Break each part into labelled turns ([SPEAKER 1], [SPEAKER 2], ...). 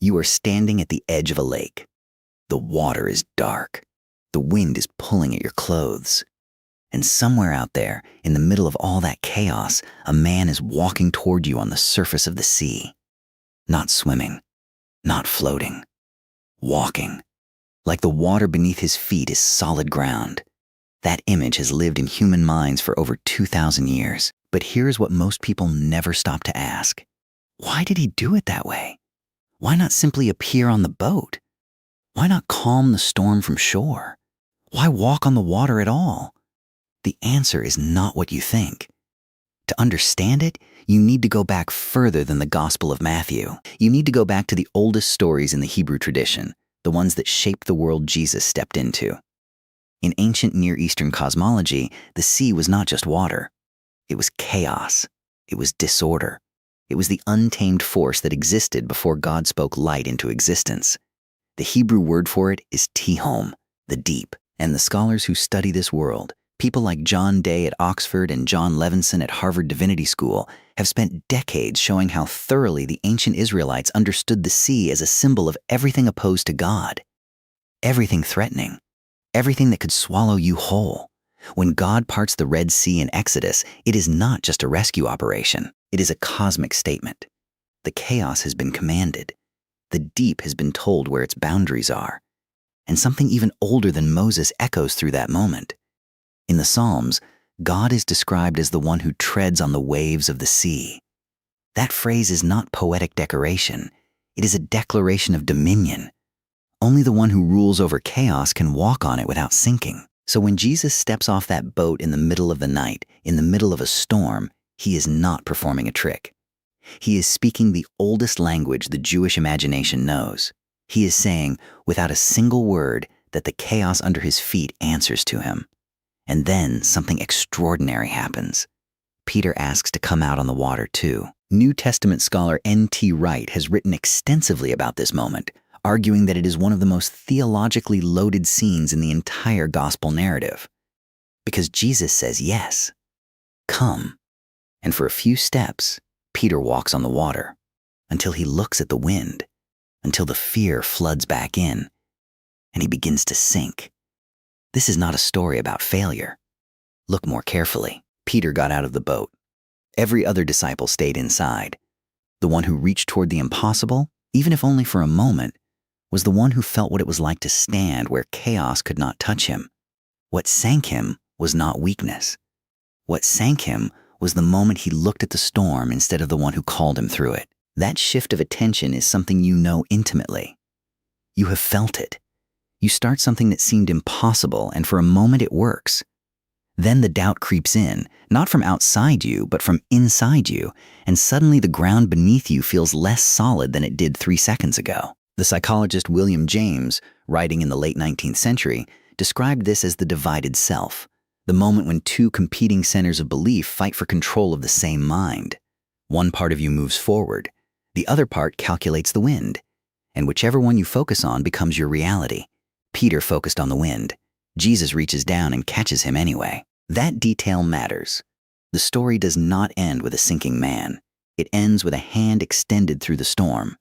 [SPEAKER 1] You are standing at the edge of a lake. The water is dark. The wind is pulling at your clothes. And somewhere out there, in the middle of all that chaos, a man is walking toward you on the surface of the sea. Not swimming, not floating, walking. Like the water beneath his feet is solid ground. That image has lived in human minds for over 2,000 years. But here's what most people never stop to ask. Why did he do it that way? Why not simply appear on the boat? Why not calm the storm from shore? Why walk on the water at all? The answer is not what you think. To understand it, you need to go back further than the Gospel of Matthew. You need to go back to the oldest stories in the Hebrew tradition, the ones that shaped the world Jesus stepped into. In ancient Near Eastern cosmology, the sea was not just water. It was chaos. It was disorder. It was the untamed force that existed before God spoke light into existence. The Hebrew word for it is Tehom, the deep. And the scholars who study this world, people like John Day at Oxford and John Levinson at Harvard Divinity School, have spent decades showing how thoroughly the ancient Israelites understood the sea as a symbol of everything opposed to God, everything threatening, everything that could swallow you whole. When God parts the Red Sea in Exodus, it is not just a rescue operation. It is a cosmic statement. The chaos has been commanded. The deep has been told where its boundaries are. And something even older than Moses echoes through that moment. In the Psalms, God is described as the one who treads on the waves of the sea. That phrase is not poetic decoration. It is a declaration of dominion. Only the one who rules over chaos can walk on it without sinking. So when Jesus steps off that boat in the middle of the night, in the middle of a storm, he is not performing a trick. He is speaking the oldest language the Jewish imagination knows. He is saying, without a single word, that the chaos under his feet answers to him. And then something extraordinary happens. Peter asks to come out on the water too. New Testament scholar N.T. Wright has written extensively about this moment, arguing that it is one of the most theologically loaded scenes in the entire gospel narrative. Because Jesus says yes, come. And for a few steps, Peter walks on the water, until he looks at the wind, until the fear floods back in, and he begins to sink. This is not a story about failure. Look more carefully. Peter got out of the boat. Every other disciple stayed inside. The one who reached toward the impossible, even if only for a moment, was the one who felt what it was like to stand where chaos could not touch him. What sank him was not weakness. What sank him was the moment he looked at the storm instead of the one who called him through it. That shift of attention is something you know intimately. You have felt it. You start something that seemed impossible, and for a moment it works. Then the doubt creeps in, not from outside you, but from inside you, and suddenly the ground beneath you feels less solid than it did 3 seconds ago. The psychologist William James, writing in the late 19th century, described this as the divided self, the moment when two competing centers of belief fight for control of the same mind. One part of you moves forward, the other part calculates the wind, and whichever one you focus on becomes your reality. Peter focused on the wind. Jesus reaches down and catches him anyway. That detail matters. The story does not end with a sinking man. It ends with a hand extended through the storm.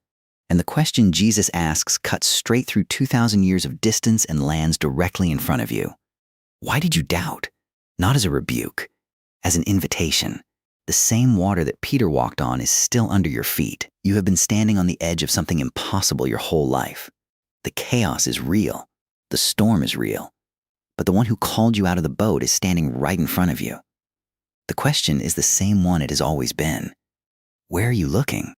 [SPEAKER 1] And the question Jesus asks cuts straight through 2,000 years of distance and lands directly in front of you. Why did you doubt? Not as a rebuke, as an invitation. The same water that Peter walked on is still under your feet. You have been standing on the edge of something impossible your whole life. The chaos is real. The storm is real. But the one who called you out of the boat is standing right in front of you. The question is the same one it has always been. Where are you looking?